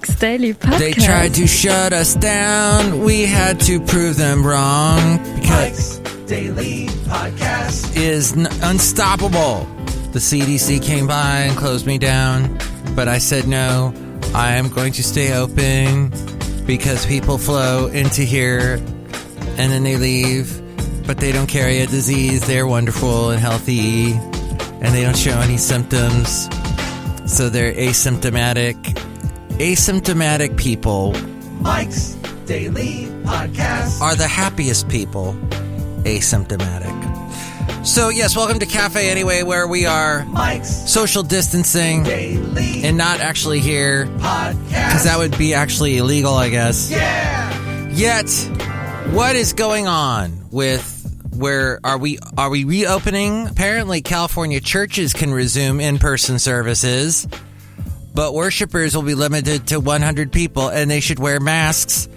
Mike's Daily Podcast. They tried to shut us down. We had to prove them wrong because Mike's Daily Podcast is unstoppable. The CDC came by and closed me down, but I said no. I am going to stay open because people flow into here and then they leave, but they don't carry a disease. They're wonderful and healthy, and they don't show any symptoms, so they're asymptomatic. Asymptomatic people, Mike's Daily Podcast, are the happiest people. Asymptomatic. So yes, welcome to Cafe Anyway, where we are Mike's social distancing Daily and not actually here, Podcast, because that would be actually illegal, I guess. Yeah. Yet, what is going on with where are we reopening? Apparently, California churches can resume in-person services, but worshipers will be limited to 100 people, and they should wear masks,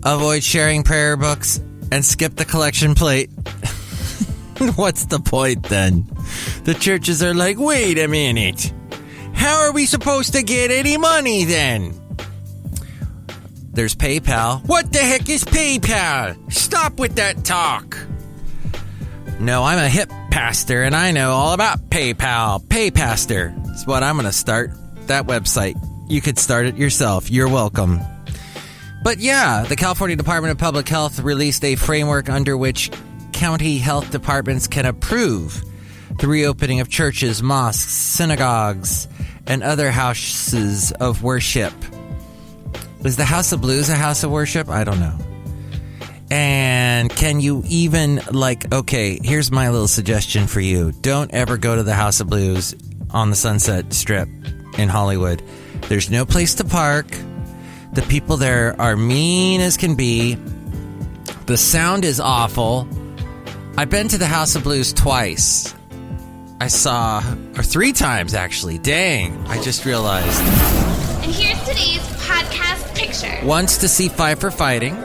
avoid sharing prayer books, and skip the collection plate. What's the point then? The churches are like, wait a minute. How are we supposed to get any money then? There's PayPal. What the heck is PayPal? Stop with that talk. No, I'm a hip pastor and I know all about PayPal. PayPastor is what I'm going to start. That website. You could start it yourself. You're welcome. But yeah, the California Department of Public Health released a framework under which county health departments can approve the reopening of churches, mosques, synagogues, and other houses of worship. Is the House of Blues a house of worship? I don't know. And can you even, okay, here's my little suggestion for you. Don't ever go to the House of Blues on the Sunset Strip in Hollywood. There's no place to park. The people there are mean as can be. The sound is awful. I've been to the House of Blues twice. Or 3 times, actually. Dang, I just realized. And here's today's podcast picture. Once to see Five for Fighting,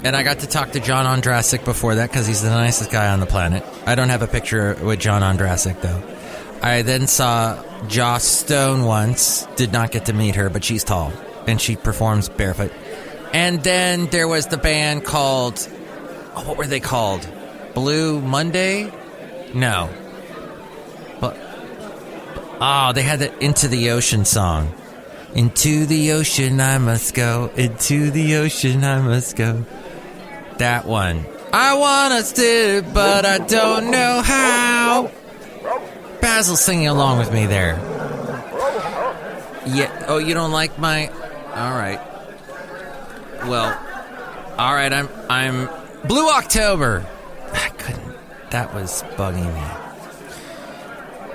and I got to talk to John Ondrasik before that because he's the nicest guy on the planet. I don't have a picture with John Ondrasik, though. I then saw Joss Stone once. Did not get to meet her, but she's tall, and she performs barefoot. And then there was the band called... what were they called? Blue Monday? No. But they had the Into the Ocean song. Into the ocean I must go. Into the ocean I must go. That one. I want to sit, but I don't know how. Basil's singing along with me there. Yeah. Oh, you don't like my... All right. Well, all right, I'm Blue October. I couldn't. That was bugging me.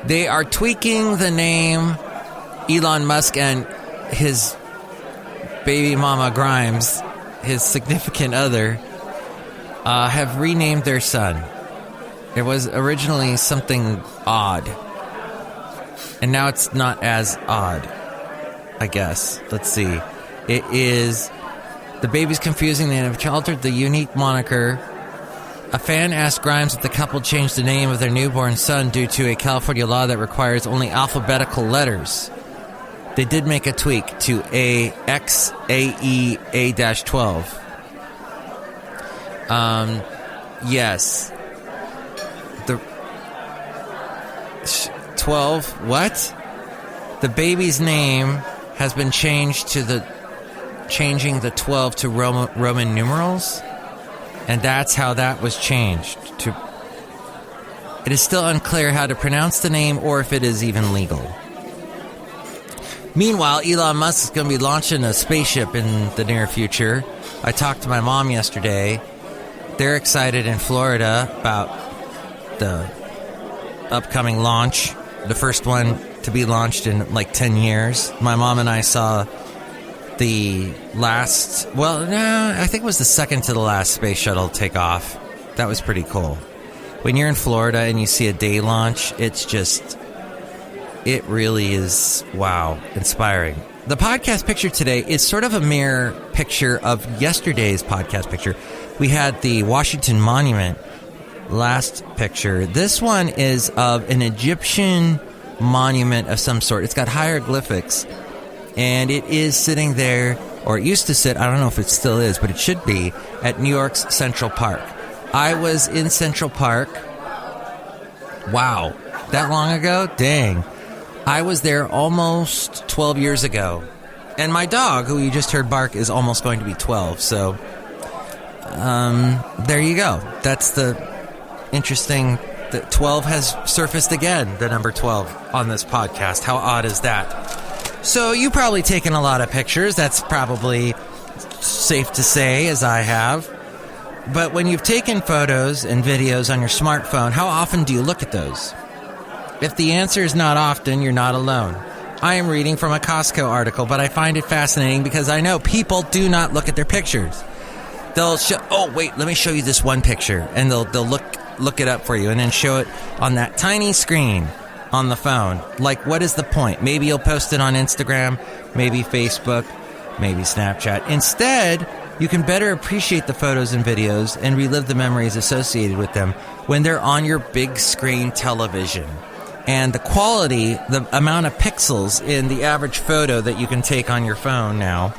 They are tweaking the name. Elon Musk and his baby mama Grimes, his significant other, have renamed their son. It was originally something odd, and now it's not as odd, I guess. Let's see. It is... The baby's confusing. They have altered the unique moniker. A fan asked Grimes if the couple changed the name of their newborn son due to a California law that requires only alphabetical letters. They did make a tweak to XAEA-12. Yes. The 12, what? The baby's name has been changed to changing the 12 to Roman numerals, and that's how that was changed. It is still unclear how to pronounce the name or if it is even legal. Meanwhile, Elon Musk is going to be launching a spaceship in the near future. I talked to my mom yesterday. They're excited in Florida about the upcoming launch, the first one to be launched in 10 years. My mom and I saw the last, I think it was the second to the last space shuttle take off. That was pretty cool. When you're in Florida and you see a day launch, it really is, wow, inspiring. The podcast picture today is sort of a mirror picture of yesterday's podcast picture. We had the Washington Monument last picture. This one is of an Egyptian monument of some sort. It's got hieroglyphics. And it is sitting there, or it used to sit, I don't know if it still is, but it should be, at New York's Central Park. I was in Central Park. Wow. That long ago? Dang. I was there almost 12 years ago. And my dog, who you just heard bark, is almost going to be 12. So, there you go. That's the interesting... that 12 has surfaced again, the number 12 on this podcast. How odd is that? So you've probably taken a lot of pictures. That's probably safe to say, as I have. But when you've taken photos and videos on your smartphone, how often do you look at those? If the answer is not often, you're not alone. I am reading from a Costco article, but I find it fascinating because I know people do not look at their pictures. They'll show, oh, wait, let me show you this one picture. And they'll look it up for you and then show it on that tiny screen on the phone. Like, what is the point? Maybe you'll post it on Instagram, maybe Facebook, maybe Snapchat. Instead, you can better appreciate the photos and videos and relive the memories associated with them when they're on your big screen television. And the quality, the amount of pixels in the average photo that you can take on your phone now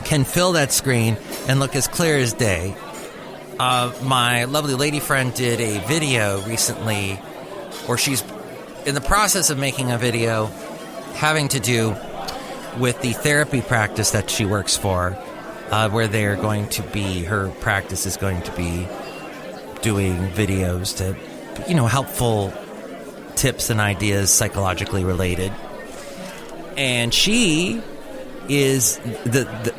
can fill that screen and look as clear as day. My lovely lady friend did a video recently, or she's in the process of making a video having to do with the therapy practice that she works for, where they're going to be, her practice is going to be doing videos to, helpful tips and ideas psychologically related. And she is,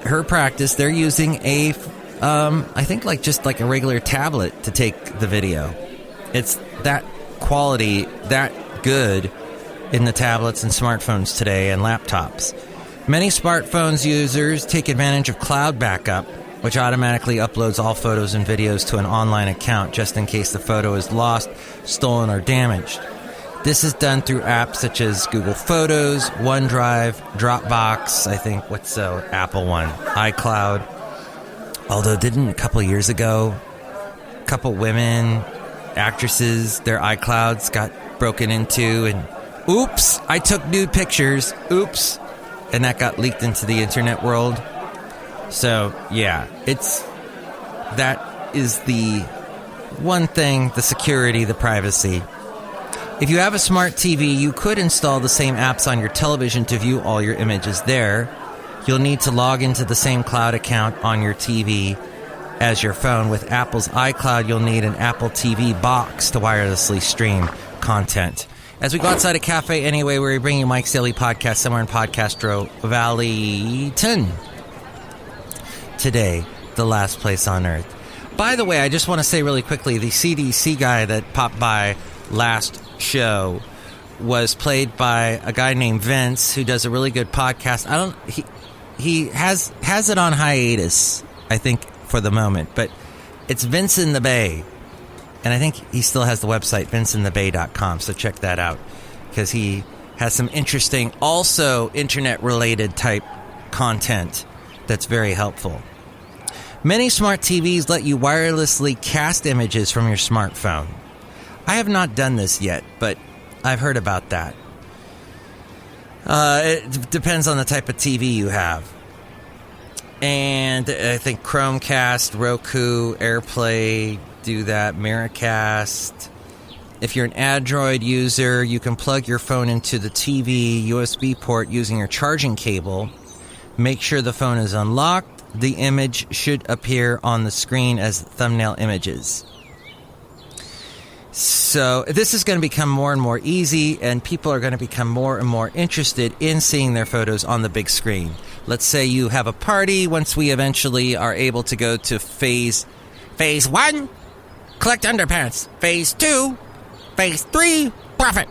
her practice, they're using a I think just like a regular tablet to take the video. It's that quality, that good in the tablets and smartphones today and laptops. Many smartphones users take advantage of cloud backup, which automatically uploads all photos and videos to an online account just in case the photo is lost, stolen, or damaged. This is done through apps such as Google Photos, OneDrive, Dropbox, I think, what's the Apple one? iCloud. Although didn't a couple of years ago, a couple women, actresses, their iClouds got broken into and oops, I took nude pictures, oops, and that got leaked into the internet world. So, yeah, that is the one thing, the security, the privacy. If you have a smart TV, you could install the same apps on your television to view all your images there. You'll need to log into the same cloud account on your TV as your phone. With Apple's iCloud, you'll need an Apple TV box to wirelessly stream content. As we go outside a cafe anyway, where we bring you Mike's Daily Podcast somewhere in Podcastro Valleyton. Today, the last place on earth. By the way, I just want to say really quickly, the CDC guy that popped by last show was played by a guy named Vince, who does a really good podcast. He has it on hiatus, I think, for the moment, but it's Vince in the Bay. And I think he still has the website, vinceinthebay.com, so check that out, because he has some interesting, also internet-related type content that's very helpful. Many smart TVs let you wirelessly cast images from your smartphone. I have not done this yet, but I've heard about that. It depends on the type of TV you have. And I think Chromecast, Roku, AirPlay do that, Miracast. If you're an Android user, you can plug your phone into the TV USB port using your charging cable. Make sure the phone is unlocked. The image should appear on the screen as thumbnail images. So this is going to become more and more easy, and people are going to become more and more interested in seeing their photos on the big screen. Let's say you have a party. Once we eventually are able to go to phase 1, collect underpants. Phase 2, phase 3, profit.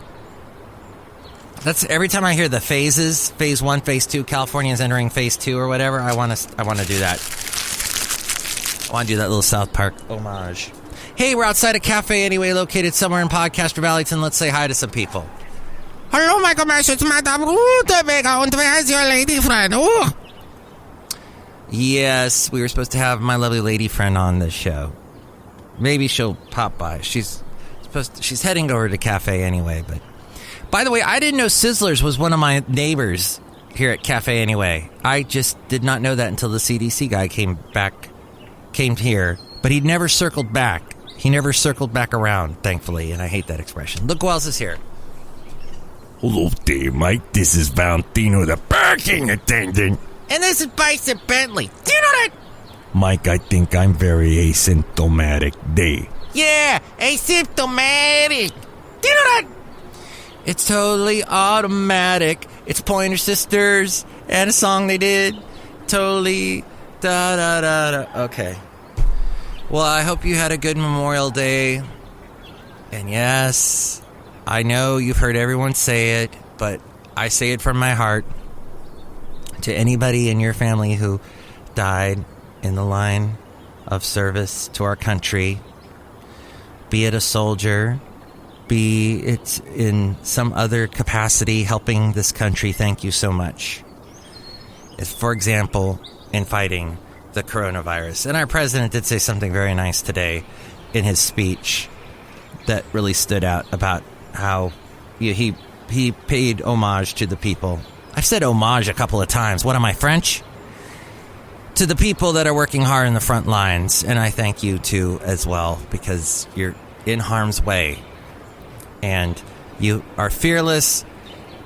That's every time I hear the phases, phase 1, phase 2, California is entering phase 2 or whatever, I want to do that. I want to do that little South Park homage. Hey, we're outside a cafe anyway, located somewhere in Podcaster Valleyton. Let's say hi to some people. Hello, my commercial. It's Madame Rootabega, and where's your lady friend? Oh. Yes, we were supposed to have my lovely lady friend on this show. Maybe she'll pop by. She's heading over to the cafe anyway. But by the way, I didn't know Sizzlers was one of my neighbors here at Cafe Anyway. I just did not know that until the CDC guy came here, but he never circled back. He never circled back around, thankfully, and I hate that expression. Look who else is here. Hello there, Mike. This is Valentino, the parking attendant. And this is Bison Bentley. Do you know that? Mike, I think I'm very asymptomatic day. Yeah, asymptomatic. Do you know that? It's totally automatic. It's Pointer Sisters and a song they did. Totally da-da-da-da. Okay. Well, I hope you had a good Memorial Day. And yes, I know you've heard everyone say it, but I say it from my heart. To anybody in your family who died in the line of service to our country, be it a soldier, be it in some other capacity helping this country, thank you so much. For example, in fighting the coronavirus. And our president did say something very nice today in his speech that really stood out about how he paid homage to the people. I've said homage a couple of times. What am I, French? To the people that are working hard in the front lines. And I thank you too as well, because you're in harm's way. And you are fearless,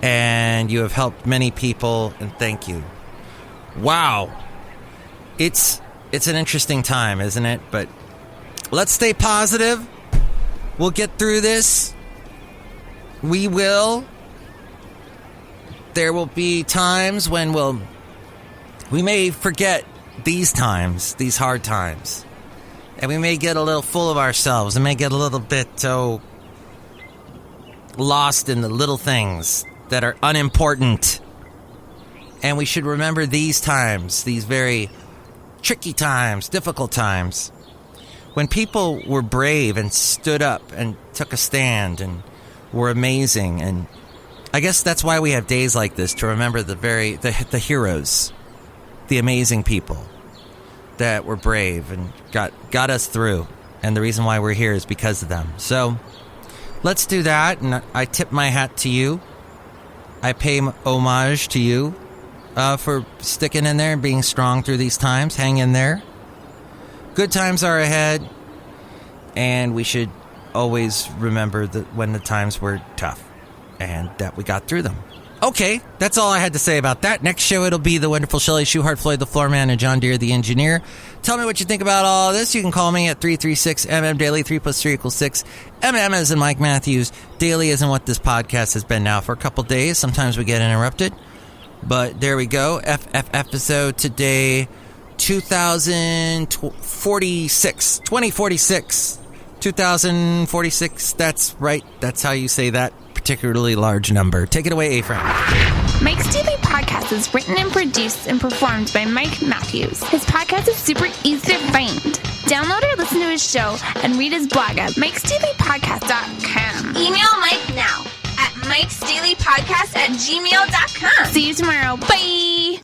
and you have helped many people, and thank you. Wow. It's an interesting time, isn't it? But let's stay positive. We'll get through this. We will. There will be times when we may forget these times, these hard times. And we may get a little full of ourselves and may get a little bit lost in the little things that are unimportant. And we should remember these times, these very tricky times, difficult times, when people were brave and stood up and took a stand and were amazing. And I guess that's why we have days like this, to remember the heroes, the amazing people that were brave and got us through. And the reason why we're here is because of them. So let's do that. And I tip my hat to you. I pay homage to you for sticking in there and being strong through these times. Hang in there. Good times are ahead. And we should always remember that when the times were tough and that we got through them. Okay, that's all I had to say about that. Next show, it'll be the wonderful Chely Shoehart, Floyd the Floorman, and John Deere the engineer. Tell me what you think about all this. You can call me at 336-MM Daily. 3 plus 3 equals 6. MM as in Mike Matthews. Daily as in what this podcast has been now for a couple days. Sometimes we get interrupted. But there we go. episode today, 2046. 2046. 2046. That's right. That's how you say that particularly large number. Take it away, A-Friend. Mike's Daily Podcast is written and produced and performed by Mike Matthews. His podcast is super easy to find. Download or listen to his show and read his blog at MikesDailyPodcast.com. Email Mike now at MikesDailyPodcast@gmail.com. See you tomorrow. Bye!